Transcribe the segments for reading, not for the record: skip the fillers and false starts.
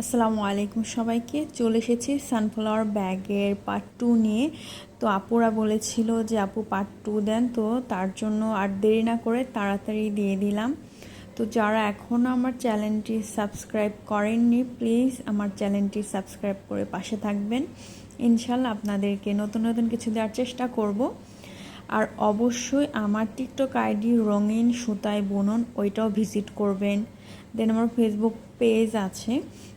আসসালামু আলাইকুম সবাইকে। চলে এসেছি সানফ্লাওয়ার ব্যাগের পার্ট 2 নিয়ে। তো আপুরা বলেছিল যে আপু পার্ট 2 দেন, তো তার জন্য আর দেরি না করে তাড়াতাড়ি দিয়ে দিলাম। তো যারা এখনও আমার চ্যানেলটি সাবস্ক্রাইব করেননি, প্লিজ আমার চ্যানেলটি সাবস্ক্রাইব করে পাশে থাকবেন। ইনশাল্লাহ আপনাদেরকে নতুন নতুন কিছু দেওয়ার চেষ্টা করব। আর অবশ্যই আমার টিকটক আইডি রঙিন সুতায় বুনন, ওইটাও ভিজিট করবেন। দেন আমার ফেসবুক পেজ আছে,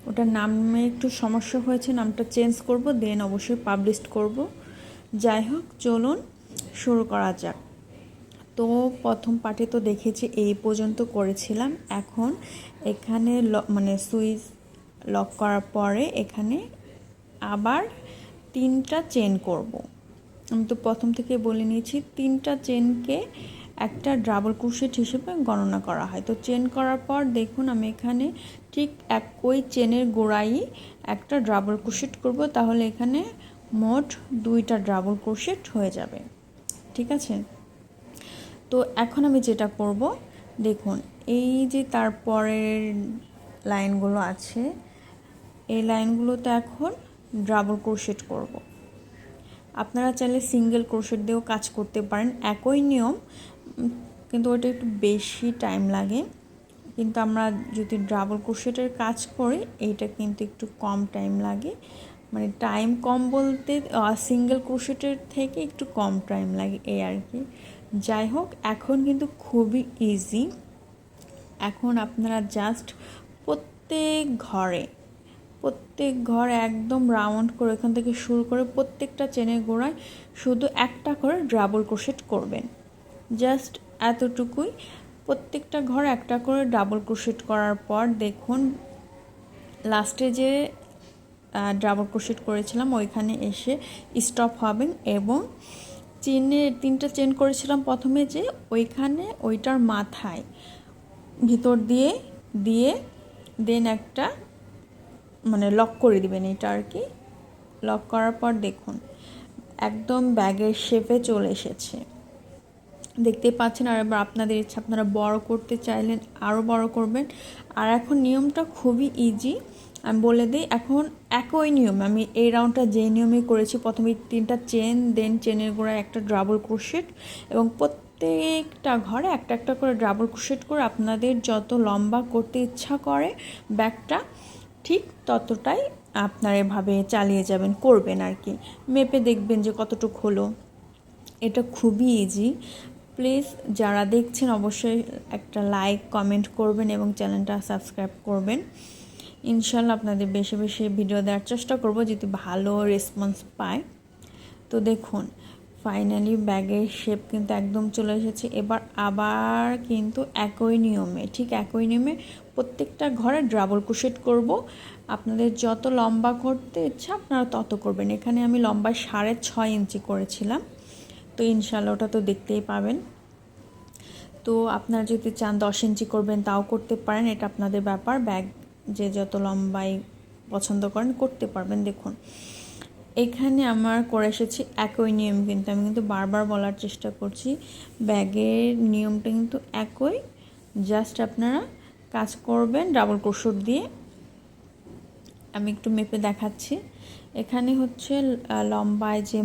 ওটার নামে একটু সমস্যা হয়েছে, নামটা চেঞ্জ করব, দেন অবশ্যই পাবলিশ করব। যাই হোক, চলুন শুরু করা যাক। তো প্রথম পার্টে তো দেখেছি এই পর্যন্ত করেছিলাম। এখন এখানে সুইচ লক করার পরে এখানে আবার 3টা চেন করব। আমি তো প্রথম থেকে বলে নিয়েছি 3টা চেনকে একটা ডাবল ক্রোশেট হিসেবে গণনা করা হয়। তো চেন করার পর দেখুন আমি এখানে ঠিক একই চেনের গোড়ায় একটা ডাবল ক্রোশেট করব, তাহলে এখানে মোট 2টা ডাবল ক্রোশেট হয়ে যাবে। ঠিক আছে, তো এখন আমি যেটা করব দেখুন, এই যে তারপরের লাইনগুলো আছে, এই লাইনগুলোতে এখন ডাবল ক্রোশেট করব। আপনারা চাইলে সিঙ্গেল ক্রোশেট দিয়েও কাজ করতে পারেন, একই নিয়ম, কিন্তু ওটা একটু বেশি টাইম লাগে। কিন্তু আমরা যদি ডাবল ক্রোশেটের কাজ করি, এইটা কিন্তু একটু কম টাইম লাগে। মানে টাইম কম বলতে সিঙ্গেল ক্রোশেটের থেকে একটু কম টাইম লাগে, এই আর কি। যাই হোক, এখন কিন্তু খুবই ইজি। এখন আপনারা জাস্ট প্রত্যেক ঘরে একদম রাউন্ড করে এখান থেকে শুরু করে প্রত্যেকটা চেনের গোড়ায় শুধু একটা করে ডাবল ক্রোশেট করবেন। জাস্ট এতটুকুই, প্রত্যেকটা ঘরে একটা করে ডাবল ক্রোশেট করার পর দেখুন লাস্টে যে ডাবল ক্রোশেট করেছিলাম ওইখানে এসে স্টপ হবেন, এবং চেনের 3টা চেন করেছিলাম প্রথমে, যে ওইখানে ওইটার মাথায় ভিতর দিয়ে দেন একটা লক করে দিবেন, এটা আর কি। লক করার পর দেখুন একদম ব্যাগের শেপে চলে এসেছে, দেখতেই পাচ্ছেন। আর এবার আপনাদের ইচ্ছা, আপনারা বড় করতে চাইলেন আরও বড় করবেন। আর এখন নিয়মটা খুবই ইজি, আমি বলে দিই। এখন একই নিয়ম, আমি এই রাউন্ডটা যে নিয়মে করেছি, প্রথমে 3টা চেন, দেন চেনের গোড়ায় একটা ডাবল ক্রোশেট, এবং প্রত্যেকটা ঘরে একটা একটা করে ডাবল ক্রোশেট করে আপনাদের যত লম্বা করতে ইচ্ছা করে ব্যাগটা, ঠিক ততটাই আপনারা এভাবে চালিয়ে যাবেন, করবেন আর কি। মেপে দেখবেন যে কতটুকু হলো। এটা খুবই ইজি। প্লিজ যারা দেখছেন অবশ্যই একটা লাইক কমেন্ট করবেন এবং চ্যানেলটা সাবস্ক্রাইব করবেন। ইনশাল্লাহ আপনাদের বেশি বেশি ভিডিও দেওয়ার চেষ্টা করব যদি ভালো রেসপন্স পায়। তো দেখুন ফাইনালি ব্যাগের শেপ কিন্তু একদম চলে এসেছে। এবার আবার কিন্তু একই নিয়মে প্রত্যেকটা ঘরে ডাবল ক্রোশেট করব। আপনাদের যত লম্বা করতে ইচ্ছা আপনারা তত করবেন। এখানে আমি লম্বা 6.5 ইঞ্চি করেছিলাম, তো ইনশাল্লাহ ওটা তো দেখতেই পাবেন। তো আপনারা যদি চান 10 ইঞ্চি করবেন তাও করতে পারেন, এটা আপনাদের ব্যাপার। ব্যাগ যে যত লম্বাই পছন্দ করেন করতে পারবেন। দেখুন এখানে আমার করে এসেছি একই নিয়ম, কিন্তু আমি কিন্তু বারবার বলার চেষ্টা করছি, ব্যাগের নিয়মটা কিন্তু একই। জাস্ট আপনারা কাজ করবেন ডাবল ক্রোশেট দিয়ে। আমি একটু মেপে দেখাচ্ছি। এখানে হচ্ছে লম্বায় যে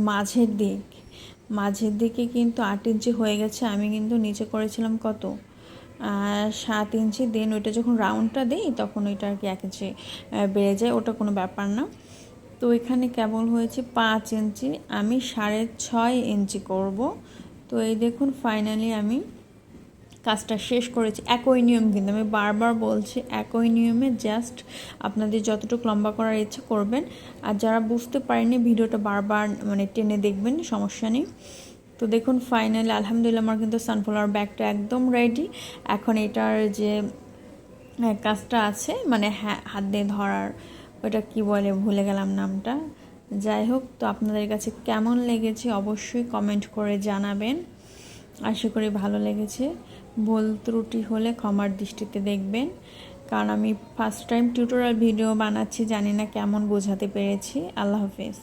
মাঝের দিকে কিন্তু 8 ইঞ্চি হয়ে গেছে। আমি কিন্তু নিচে করেছিলাম কত, 7 ইঞ্চি। দেন ওইটা যখন রাউন্ডটা দিই তখন ওইটা আর কি 1 ইঞ্চি বেড়ে যায়, ওটা কোনো ব্যাপার না। তো এখানে কেবল হয়েছে 5 ইঞ্চি, আমি 6.5 ইঞ্চি করব। তো এই দেখুন ফাইনালি আমি কাজটা শেষ করেছি। একই নিয়ম, কিন্তু আমি বারবার বলছি একই নিয়মে জাস্ট আপনাদের যতটুকু লম্বা করার ইচ্ছা করবেন। আর যারা বুঝতে পারেনি ভিডিওটা বারবার টেনে দেখবেন, সমস্যা নেই। তো দেখুন ফাইনালি আলহামদুলিল্লাহ আমার কিন্তু সানফ্লাওয়ার ব্যাগটা একদম রেডি। এখন এটার যে কাজটা আছে হাত দিয়ে ধরার, ওটা কি বলে ভুলে গেলাম নামটা। যাই হোক, তো আপনাদের কাছে কেমন লেগেছে অবশ্যই কমেন্ট করে জানাবেন। আশা করি ভালো লেগেছে। ভুল ত্রুটি হলে ক্ষমার দৃষ্টিতে দেখবেন, কারণ আমি ফার্স্ট টাইম টিউটোরিয়াল ভিডিও বানাচ্ছি, জানি না কেমন বোঝাতে পেরেছি। আল্লাহ হাফেজ।